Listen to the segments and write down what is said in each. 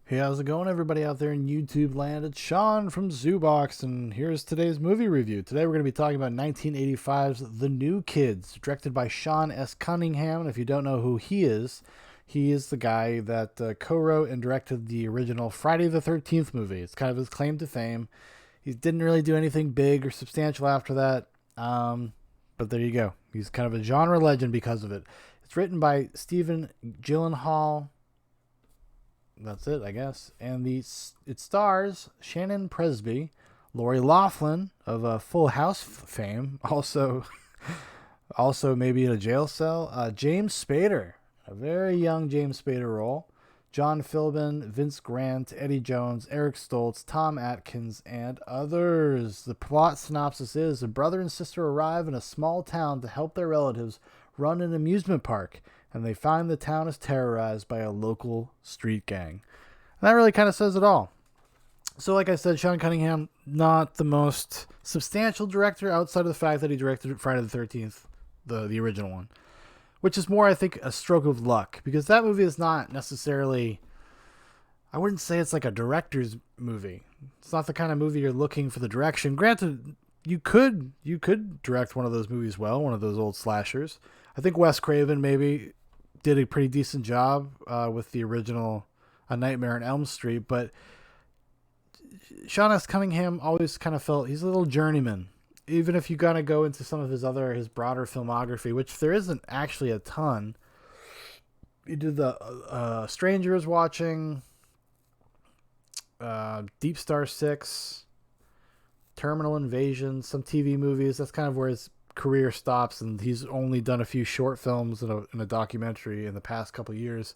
Hey, how's it going, everybody out there in YouTube land? It's Shaun from Zoobox, and here's today's movie review. Today we're going to be talking about 1985's The New Kids, directed by Shaun Cunningham. And if you don't know who he is the guy that co-wrote and directed the original Friday the 13th movie. It's kind of his claim to fame. He didn't really do anything big or substantial after that, but there you go. He's kind of a genre legend because of it. It's written by Stephen Gyllenhaal. That's it, I guess. And it stars Shannon Presby, Lori Loughlin of Full House fame, also maybe in a jail cell. James Spader, a very young James Spader role. John Philbin, Vince Grant, Eddie Jones, Eric Stoltz, Tom Atkins, and others. The plot synopsis is: a brother and sister arrive in a small town to help their relatives run an amusement park, and they find the town is terrorized by a local street gang. And that really kind of says it all. So, like I said, Shaun Cunningham, not the most substantial director outside of the fact that he directed Friday the 13th, the original one, which is more, I think, a stroke of luck, because that movie is not necessarily, I wouldn't say it's like a director's movie. It's not the kind of movie you're looking for the direction. Granted, you could direct one of those movies well, one of those old slashers. I think Wes Craven maybe did a pretty decent job with the original A Nightmare on Elm Street, but Shaun Cunningham always kind of felt he's a little journeyman. Even if you gotta go into some of his broader filmography, which there isn't actually a ton. He did the Stranger is Watching, Deep Star 6, Terminal Invasion, some TV movies. That's kind of where his career stops, and he's only done a few short films and a documentary in the past couple of years.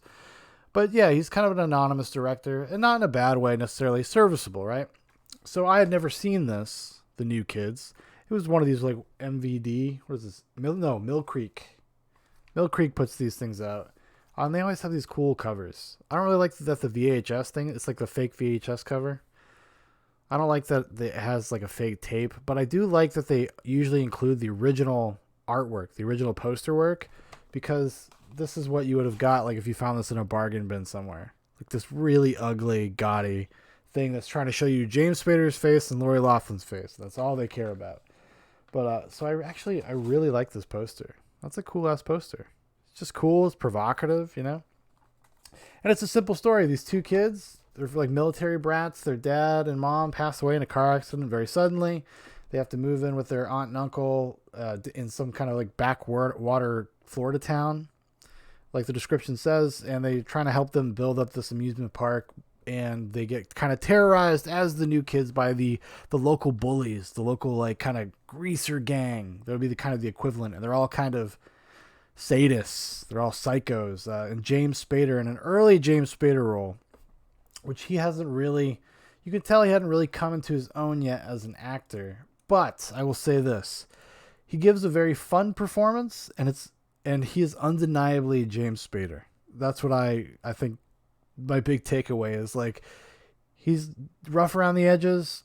But yeah, he's kind of an anonymous director, and not in a bad way necessarily, serviceable, right? So I had never seen this, The New Kids. It was one of these like MVD. What is this? Mill Creek. Mill Creek puts these things out. And they always have these cool covers. I don't really like that the VHS thing. It's like the fake VHS cover. I don't like that it has like a fake tape, but I do like that they usually include the original artwork, the original poster work, because this is what you would have got like if you found this in a bargain bin somewhere. Like this really ugly, gaudy thing that's trying to show you James Spader's face and Lori Loughlin's face. That's all they care about. But so I really like this poster. That's a cool ass poster. It's just cool. It's provocative, you know. And it's a simple story. These two kids, they're like military brats. Their dad and mom pass away in a car accident very suddenly. They have to move in with their aunt and uncle in some kind of like backwater Florida town, like the description says. And they're trying to help them build up this amusement park. And they get kind of terrorized as the new kids by the local bullies, the local like kind of greaser gang. That would be the kind of the equivalent. And they're all kind of sadists. They're all psychos. And James Spader, in an early James Spader role, which he hasn't really, you can tell he hadn't really come into his own yet as an actor. But I will say this, he gives a very fun performance, and he is undeniably James Spader. That's what I think my big takeaway is. Like, he's rough around the edges,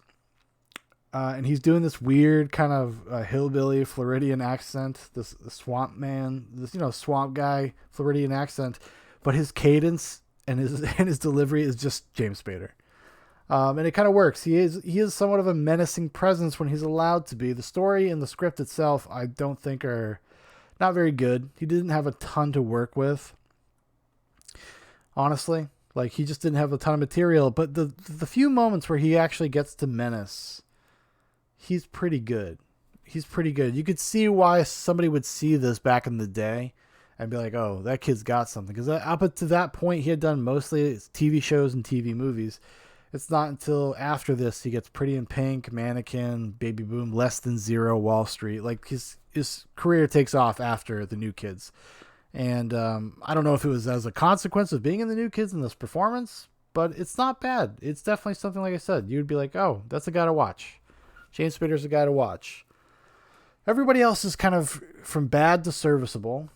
and he's doing this weird kind of hillbilly Floridian accent, this swamp man, this swamp guy Floridian accent, but his cadence and his delivery is just James Spader. And it kind of works. He is somewhat of a menacing presence when he's allowed to be. The story and the script itself, I don't think, are not very good. He didn't have a ton to work with, honestly. Like, he just didn't have a ton of material. But the few moments where he actually gets to menace, he's pretty good. He's pretty good. You could see why somebody would see this back in the day and be like, oh, that kid's got something. Because up to that point, he had done mostly TV shows and TV movies. It's not until after this he gets Pretty in Pink, Mannequin, Baby Boom, Less Than Zero, Wall Street. Like, his career takes off after The New Kids. And I don't know if it was as a consequence of being in The New Kids in this performance, but it's not bad. It's definitely something, like I said, you'd be like, oh, that's a guy to watch. James Spader's a guy to watch. Everybody else is kind of from bad to serviceable.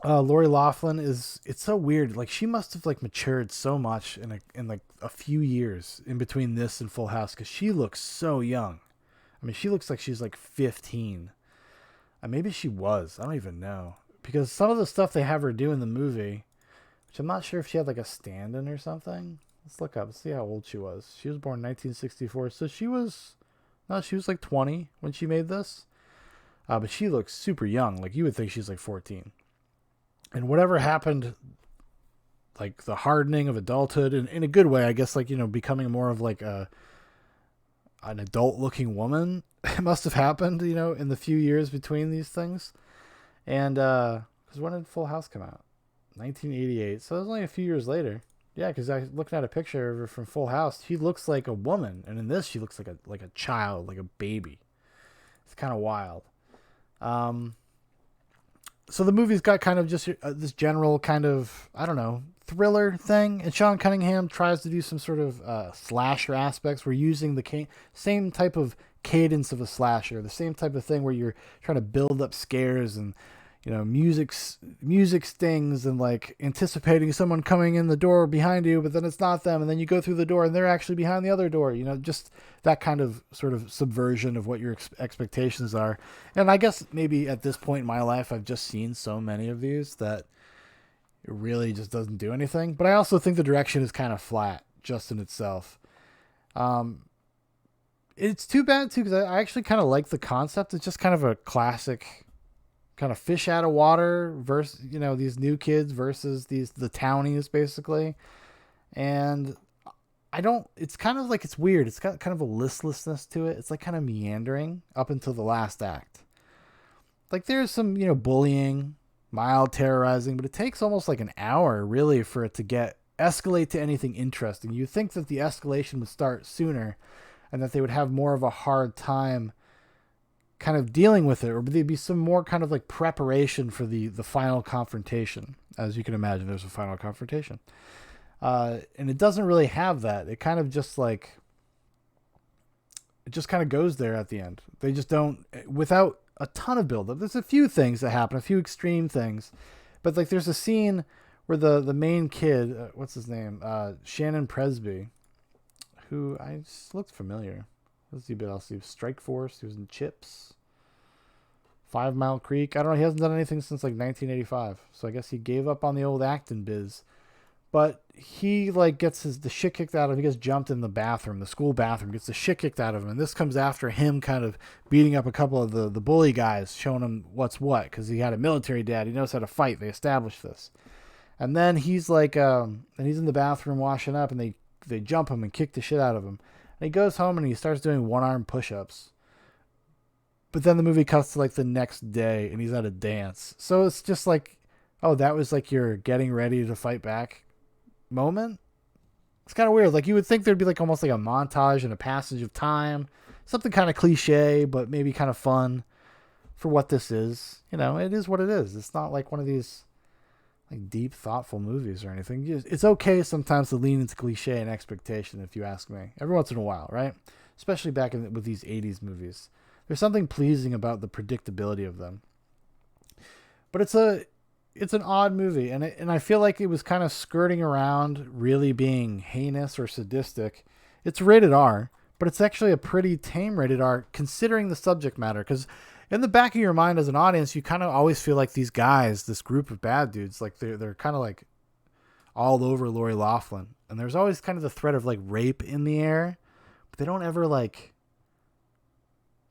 Lori Loughlin it's so weird. Like, she must have like matured so much in like a few years in between this and Full House, because she looks so young. I mean, she looks like she's like 15. Maybe she was. I don't even know. Because some of the stuff they have her do in the movie, which I'm not sure if she had like a stand-in or something, Let's look up, see how old she was. She was born 1964, so she was, no, she was like 20 when she made this. But she looks super young. Like you would think she's like 14. And whatever happened, like the hardening of adulthood, in a good way, I guess, like, becoming more of like an adult looking woman, it must have happened, in the few years between these things. And, because when did Full House come out? 1988. So it was only a few years later. Yeah, because I was looking at a picture of her from Full House. She looks like a woman, and in this, she looks like a child, like a baby. It's kind of wild. Um, so the movie's got kind of just this general kind of, I don't know, thriller thing, and Shaun Cunningham tries to do some sort of slasher aspects. We're using the same type of cadence of a slasher, the same type of thing where you're trying to build up scares and music stings and like anticipating someone coming in the door behind you, but then it's not them, and then you go through the door and they're actually behind the other door. Just that kind of sort of subversion of what your expectations are. And I guess maybe at this point in my life, I've just seen so many of these that it really just doesn't do anything. But I also think the direction is kind of flat just in itself. It's too bad too, because I actually kind of like the concept. It's just kind of a classic kind of fish out of water versus these new kids versus the townies basically. And I don't, it's kind of like, it's weird, it's got kind of a listlessness to it. It's like kind of meandering up until the last act. Like there's some bullying, mild terrorizing, but it takes almost like an hour really for it to escalate to anything interesting. You think that the escalation would start sooner and that they would have more of a hard time kind of dealing with it, or there'd be some more kind of like preparation for the final confrontation. As you can imagine, there's a final confrontation, and it doesn't really have that. It kind of just like, it just kind of goes there at the end. They just don't, without a ton of buildup. There's a few things that happen, a few extreme things, but like there's a scene where the main kid, what's his name, Shannon Presby, who I just looked familiar. Let's see, but I'll see. Strike Force. He was in Chips. 5 Mile Creek. I don't know. He hasn't done anything since like 1985. So I guess he gave up on the old acting biz. But he like gets the shit kicked out of him. He gets jumped in the bathroom, the school bathroom, gets the shit kicked out of him. And this comes after him kind of beating up a couple of the bully guys, showing him what's what, because he had a military dad. He knows how to fight. They established this. And then he's like, and he's in the bathroom washing up, and they jump him and kick the shit out of him. And he goes home and he starts doing one-arm push-ups. But then the movie cuts to like the next day and he's at a dance. So it's just like, oh, that was like your getting ready to fight back moment? It's kind of weird. Like you would think there'd be like almost like a montage and a passage of time. Something kind of cliche, but maybe kind of fun for what this is. It is what it is. It's not like one of these like deep, thoughtful movies or anything. It's okay sometimes to lean into cliche and expectation, if you ask me. Every once in a while, right? Especially back with these 80s movies. There's something pleasing about the predictability of them. But it's an odd movie, and I feel like it was kind of skirting around really being heinous or sadistic. It's rated R, but it's actually a pretty tame rated R considering the subject matter, because in the back of your mind as an audience, you kind of always feel like these guys, this group of bad dudes, like they're kind of like all over Lori Loughlin. And there's always kind of the threat of like rape in the air, but they don't ever like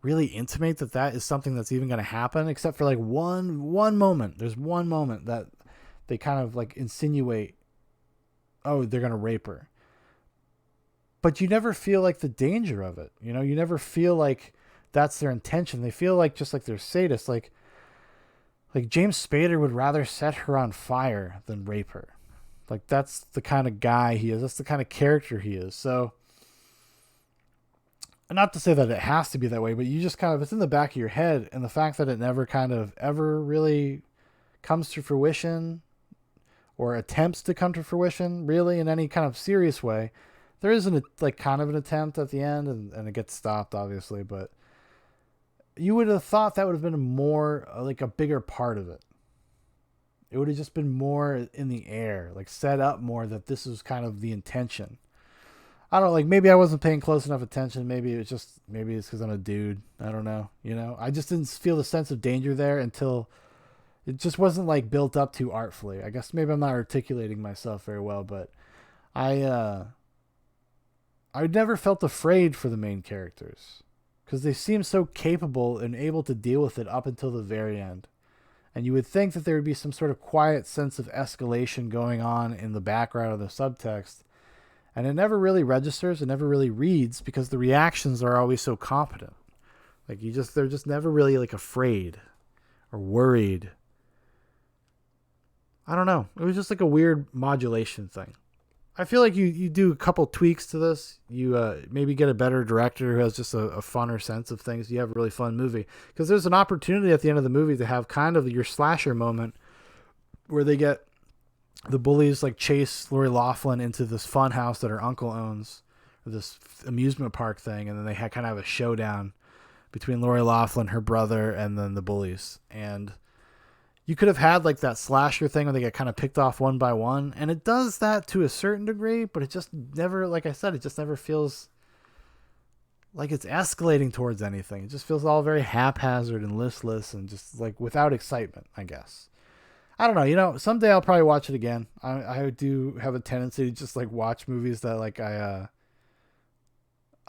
really intimate that is something that's even going to happen, except for like one moment. There's one moment that they kind of like insinuate, oh, they're going to rape her. But you never feel like the danger of it. You never feel like that's their intention. They feel like just like they're sadists. Like James Spader would rather set her on fire than rape her. Like that's the kind of guy he is. That's the kind of character he is. So, not to say that it has to be that way, but you just kind of, it's in the back of your head, and the fact that it never kind of ever really comes to fruition or attempts to come to fruition really in any kind of serious way. There isn't like kind of an attempt at the end, and it gets stopped obviously, but you would have thought that would have been more like a bigger part of it. It would have just been more in the air, like set up more that this was kind of the intention. I don't know, like maybe I wasn't paying close enough attention. Maybe it's because I'm a dude. I don't know. I just didn't feel the sense of danger there until it just wasn't like built up too artfully. I guess maybe I'm not articulating myself very well, but I I never felt afraid for the main characters because they seem so capable and able to deal with it up until the very end. And you would think that there would be some sort of quiet sense of escalation going on in the background of the subtext. And it never really registers, it never really reads because the reactions are always so competent. Like they're just never really like afraid or worried. I don't know. It was just like a weird modulation thing. I feel like you do a couple tweaks to this. You maybe get a better director who has just a funner sense of things. You have a really fun movie. Because there's an opportunity at the end of the movie to have kind of your slasher moment where they get the bullies like chase Lori Loughlin into this fun house that her uncle owns, or this amusement park thing, and then they kind of have a showdown between Lori Loughlin, her brother, and then the bullies. And you could have had like that slasher thing where they get kind of picked off one by one, and it does that to a certain degree, but it just never, like I said, it just never feels like it's escalating towards anything. It just feels all very haphazard and listless and just like without excitement, I guess. I don't know. Someday I'll probably watch it again. I do have a tendency to just like watch movies that like I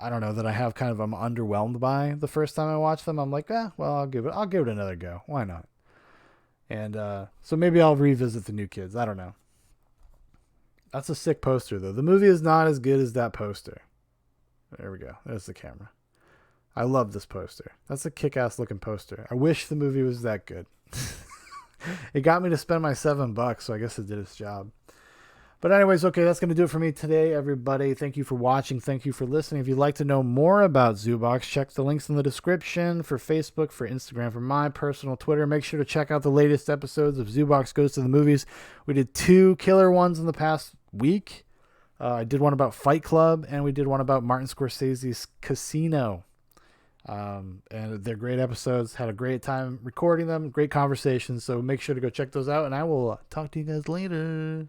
don't know, that I have kind of, I'm underwhelmed by the first time I watch them. I'm like, well, I'll give it another go. Why not? And so maybe I'll revisit the New Kids. I don't know. That's a sick poster, though. The movie is not as good as that poster. There we go. There's the camera. I love this poster. That's a kick-ass looking poster. I wish the movie was that good. It got me to spend my $7, so I guess it did its job. But anyways, okay, that's going to do it for me today, everybody. Thank you for watching. Thank you for listening. If you'd like to know more about Zoobox, check the links in the description for Facebook, for Instagram, for my personal Twitter. Make sure to check out the latest episodes of Zoobox Goes to the Movies. We did 2 killer ones in the past week. I did one about Fight Club, and we did one about Martin Scorsese's Casino. And they're great episodes. Had a great time recording them. Great conversations. So make sure to go check those out, and I will talk to you guys later.